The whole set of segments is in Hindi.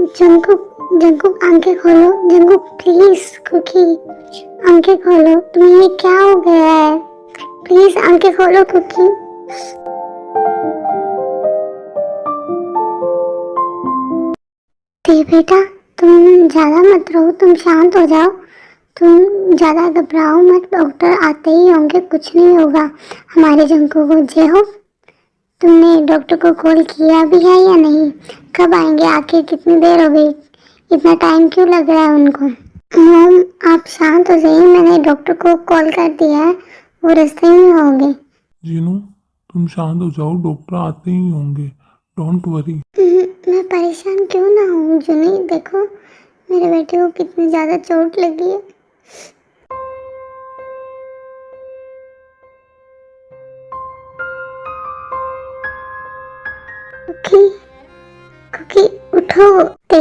जंकुक जंकुक आंखें खोलो। Jungkook please. कुकी आंखें खोलो। तुम्हें ये क्या हो गया है? प्लीज आंखें खोलो कुकी। ते बेटा तुम ज्यादा मत रो, तुम शांत हो जाओ। तुम ज्यादा घबराओ मत, डॉक्टर आते ही होंगे, कुछ नहीं होगा हमारे जंकू को। जय हो। तुमने डॉक्टर को कॉल किया भी है या नहीं? कब आएंगे? आखिर कितनी देर हो गई? इतना टाइम क्यों लग रहा है उनको? मोम आप शांत हो जाइए, मैंने डॉक्टर को कॉल कर दिया है, वो रास्ते में होंगे। जीनू, तुम शांत हो जाओ, डॉक्टर आते ही होंगे। Don't worry. मैं परेशान क्यों ना हूँ जुनी, देखो मेरे बेटे को कितनी ज़्यादा चोट लगी है। कुकी कुकी उठो। ते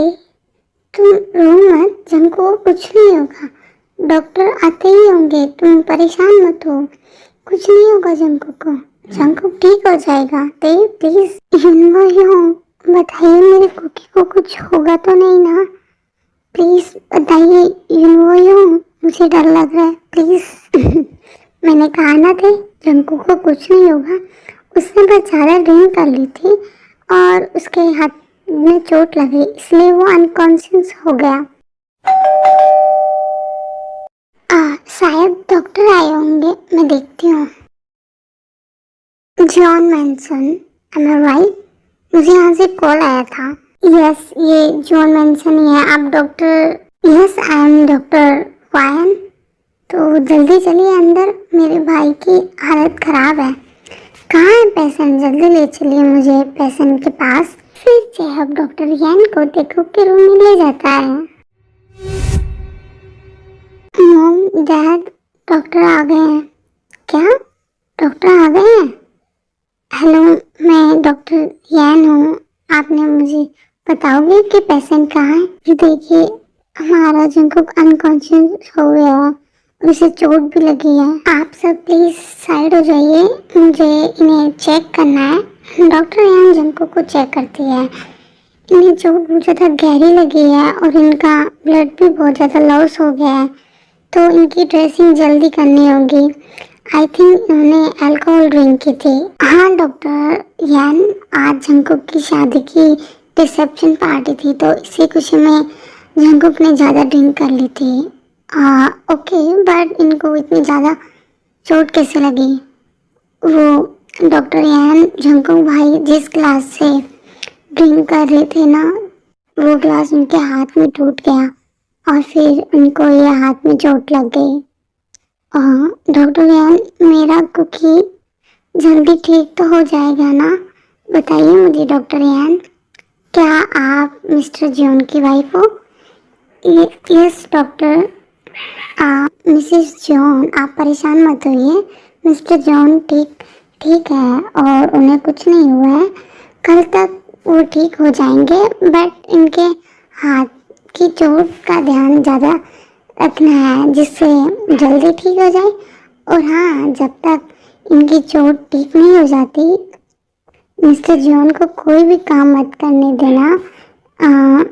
तुम रो मत, जंको कुछ नहीं होगा, डॉक्टर आते ही होंगे, तुम परेशान मत हो, कुछ नहीं होगा जंको को। जंको ठीक हो जाएगा। ते प्लीज यूं बताइए, मेरे कुकी को कुछ होगा तो नहीं ना? प्लीज बताइए यूं, मुझे डर लग रहा है प्लीज। मैंने कहा ना थे जंकू को कुछ नहीं होगा, उसने बस ज़्यादा ड्रिंक कर ली थी और उसके हाथ में चोट लगी, इसलिए वो अनकॉन्शियस हो गया। शायद डॉक्टर आए होंगे, मैं देखती हूँ। जॉन मैनसन, एम आई राइट? मुझे यहाँ से कॉल आया था। यस, ये जॉन मैनसन ही है। आप doctor? Yes, I am doctor Wayne. तो जल्दी चलिए अंदर, मेरे भाई की हालत खराब है। कहाँ है पेशेंट? जल्दी ले चलिए मुझे पेशेंट के पास। फिर चेहब डॉक्टर यान को देखो के रूम में ले जाता है। मॉम डैड डॉक्टर आ गए हैं। क्या? डॉक्टर आ गए हैं? हेलो, मैं डॉक्टर यान हूँ। आपने मुझे बताओगे कि पेशेंट कहाँ है? ये देखिए, हमारा जंकुक अनकॉन्शियस हो गया है, उसे चोट भी लगी है। आप सब प्लीज साइड हो जाइए, मुझे इन्हें चेक करना है। डॉक्टर यान जंकुक को चेक करती है। इन्हें चोट बहुत ज़्यादा गहरी लगी है और इनका ब्लड भी बहुत ज़्यादा लॉस हो गया है, तो इनकी ड्रेसिंग जल्दी करनी होगी। आई थिंक इन्होंने अल्कोहल ड्रिंक की थी। हाँ डॉक्टर यान, आज जंकुक की शादी की रिसेप्शन पार्टी थी, तो इसी खुशी में जंकुक ने ज़्यादा ड्रिंक कर ली थी। ओके, बट इनको इतनी ज़्यादा चोट कैसे लगी? वो डॉक्टर यान, जंकुक भाई जिस ग्लास से ड्रिंक कर रहे थे ना, वो ग्लास उनके हाथ में टूट गया और फिर उनको ये हाथ में चोट लग गई। डॉक्टर यान, मेरा कुकी जल्दी ठीक तो हो जाएगा ना? बताइए मुझे डॉक्टर यान, क्या आप मिस्टर जॉन की वाइफ हो? Yes doctor. मिसेस जॉन, आप परेशान मत होइए, मिस्टर जॉन ठीक ठीक है और उन्हें कुछ नहीं हुआ है, कल तक वो ठीक हो जाएंगे, बट इनके हाथ की चोट का ध्यान ज़्यादा रखना है जिससे जल्दी ठीक हो जाए। और हाँ, जब तक इनकी चोट ठीक नहीं हो जाती, मिस्टर जॉन को कोई भी काम मत करने देना।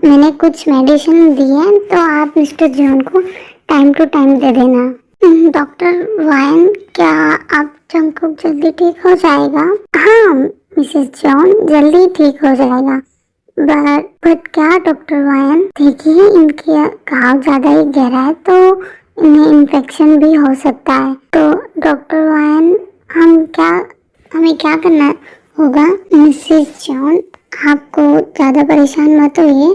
मैंने कुछ मेडिसिन दी है, तो आप मिस्टर जॉन को टाइम टू टाइम दे देना। डॉक्टर वायन, क्या आप जंकुक जल्दी ठीक हो जाएगा? हाँ मिसेस जॉन, जल्दी ठीक हो जाएगा। बट क्या डॉक्टर वायन? देखिए, इनके घाव ज़्यादा ही गहरा है, तो इन्हें इन्फेक्शन भी हो सकता है। तो डॉक्टर वायन, हमें क्या करना होगा? मिसेस जॉन, आपको ज़्यादा परेशान मत होइए,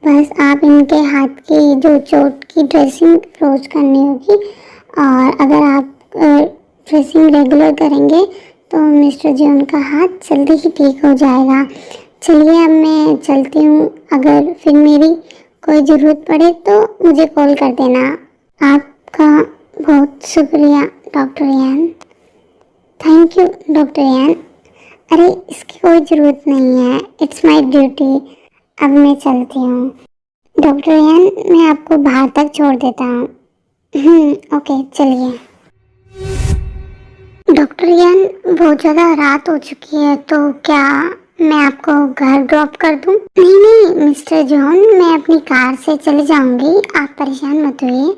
बस आप इनके हाथ की जो चोट की ड्रेसिंग रोज करनी होगी, और अगर आप ड्रेसिंग रेगुलर करेंगे तो मिस्टर जॉन का हाथ जल्दी ही ठीक हो जाएगा। चलिए अब मैं चलती हूँ, अगर फिर मेरी कोई ज़रूरत पड़े तो मुझे कॉल कर देना। आपका बहुत शुक्रिया डॉक्टर यान। थैंक यू डॉक्टर यान। अरे इसकी कोई ज़रूरत नहीं है, इट्स माय ड्यूटी। अब मैं चलती हूँ। डॉक्टर यान, मैं आपको बाहर तक छोड़ देता हूँ। ओके चलिए। डॉक्टर यान, बहुत ज़्यादा रात हो चुकी है, तो क्या मैं आपको घर ड्रॉप कर दूं? नहीं नहीं मिस्टर जॉन, मैं अपनी कार से चली जाऊंगी, आप परेशान मत होइए।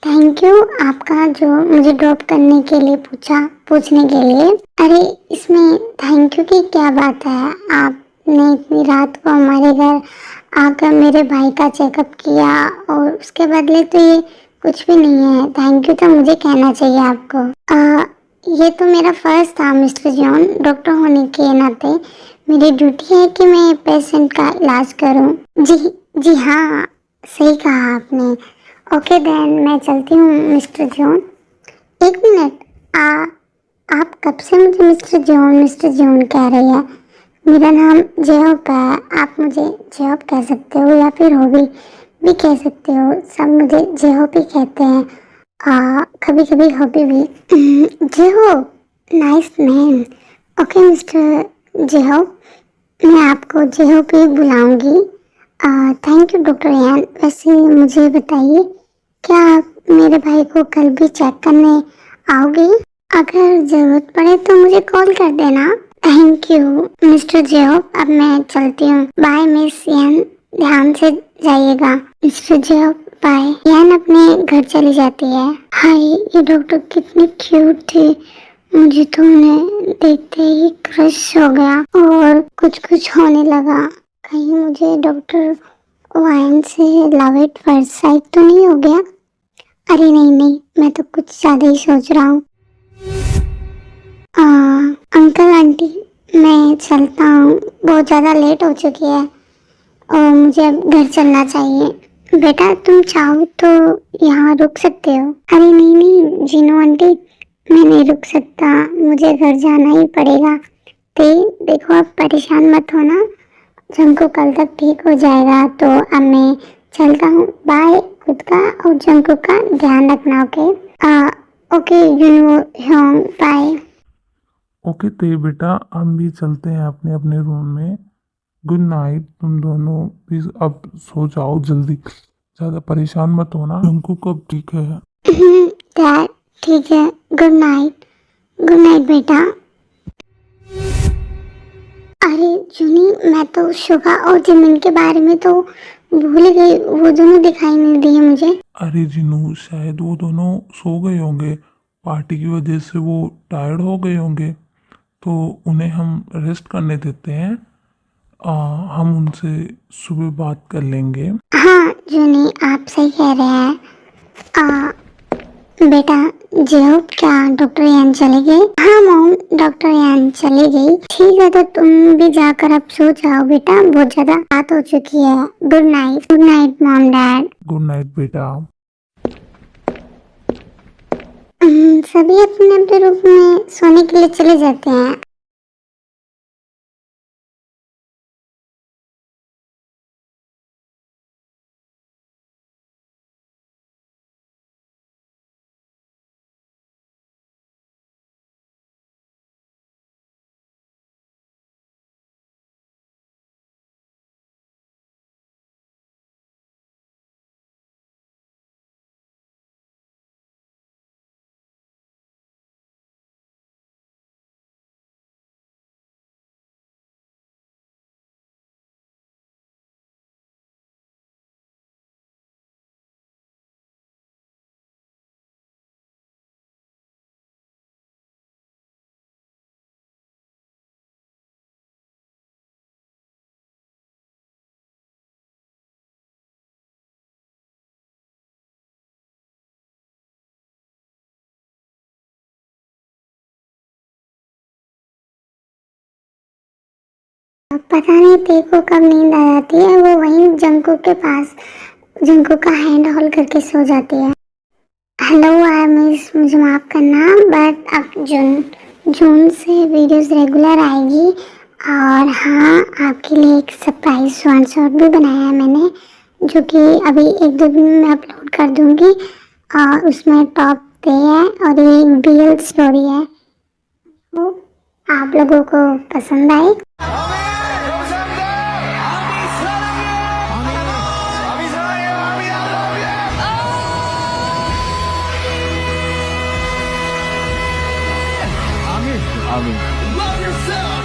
थैंक यू आपका जो मुझे ड्रॉप करने के लिए पूछने के लिए। अरे इसमें थैंक यू की क्या बात है, आपने इतनी रात को हमारे घर आकर मेरे भाई का चेकअप किया और उसके बदले तो ये कुछ भी नहीं है। थैंक यू तो मुझे कहना चाहिए आपको। ये तो मेरा फर्ज था मिस्टर जॉन, डॉक्टर होने के नाते मेरी ड्यूटी है कि मैं पेशेंट का इलाज करूं। जी जी हाँ, सही कहा आपने। ओके देन, मैं चलती हूँ मिस्टर जॉन। एक मिनट, आप कब से मुझे मिस्टर जॉन कह रही है? मेरा नाम जेहॉप है, आप मुझे जेहॉप कह सकते हो या फिर हॉबी भी कह सकते हो। सब मुझे जेहॉप ही कहते हैं, कभी कभी हॉबी भी। जेहॉप, नाइस नेम। ओके मिस्टर जेहॉप, मैं आपको जेहॉप ही बुलाऊंगी। थैंक यू डॉक्टर यान। वैसे मुझे बताइए, क्या आप मेरे भाई को कल भी चेक करने आओगे? अगर जरूरत पड़े तो मुझे कॉल कर देना। थैंक यू मिस्टर जेहॉप, अब मैं चलती हूँ। बाय मिस यान, ध्यान से जाइएगा। Mister J Hope bye. यान अपने घर चली जाती है। हाय, ये डॉक्टर कितनी क्यूट थी, मुझे तो उन्हें देखते ही क्रश हो गया और कुछ कुछ होने लगा। कहीं मुझे डॉक्टर वाइन से लव एट फर्स्ट साइट तो नहीं हो गया? अरे नहीं नहीं, मैं तो कुछ ज्यादा ही सोच रहा हूँ। अंकल आंटी, मैं चलता हूँ, बहुत ज़्यादा लेट हो चुकी है और मुझे अब घर चलना चाहिए। बेटा तुम चाहो तो यहाँ रुक सकते हो। अरे नहीं नहीं जीनू आंटी, मैं नहीं रुक सकता, मुझे घर जाना ही पड़ेगा। देखो आप परेशान मत होना, जंकू कल तक ठीक हो जाएगा। तो अब मैं चलता हूँ, बाय। खुद का और जंकू का ध्यान रखना। Okay Yunu Hong, bye. Okay ते बेटा, हम भी चलते हैं अपने अपने रूम में। गुड नाइट, तुम दोनों प्लीज अब सो जाओ जल्दी, ज़्यादा परेशान मत होना। हमको कब ठीक है? डैड ठीक है, गुड नाइट। गुड नाइट बेटा। अरे जूनी, मैं तो शुभा और जिमिन के बारे में तो भूल गई, वो दोनों दिखाई नहीं दिए मुझे। अरे जिनू, शायद वो दोनों सो गए होंगे, पार्टी की वजह से वो टायर्ड हो गए होंगे, तो उन्हें हम रेस्ट करने देते हैं। हम उनसे सुबह बात कर लेंगे। हाँ जूनी, आप सही कह रहे हैं। बेटा जो क्या डॉक्टर यान चले गए? हाँ मॉम, डॉक्टर यान चले गई। ठीक है, तो तुम भी जाकर अब सो जाओ बेटा, बहुत ज्यादा रात हो चुकी है। Good night mom dad. Good night बेटा। सभी अपने अपने रूम में सोने के लिए चले जाते हैं। पता नहीं तेको कब नींद आ जाती है, वो वहीं जंकू के पास जंकू का हैंड होल्ड करके सो जाती है। हेलो आई मिस, मुझे माफ़ करना, बट अब जून जून से वीडियोस रेगुलर आएगी। और हाँ, आपके लिए एक सरप्राइज वन शॉट भी बनाया है मैंने, जो कि अभी एक दो दिन में अपलोड कर दूंगी। और उसमें टॉप पे है और ये एक रियल स्टोरी है, वो आप लोगों को पसंद आए। Amin. Love yourself.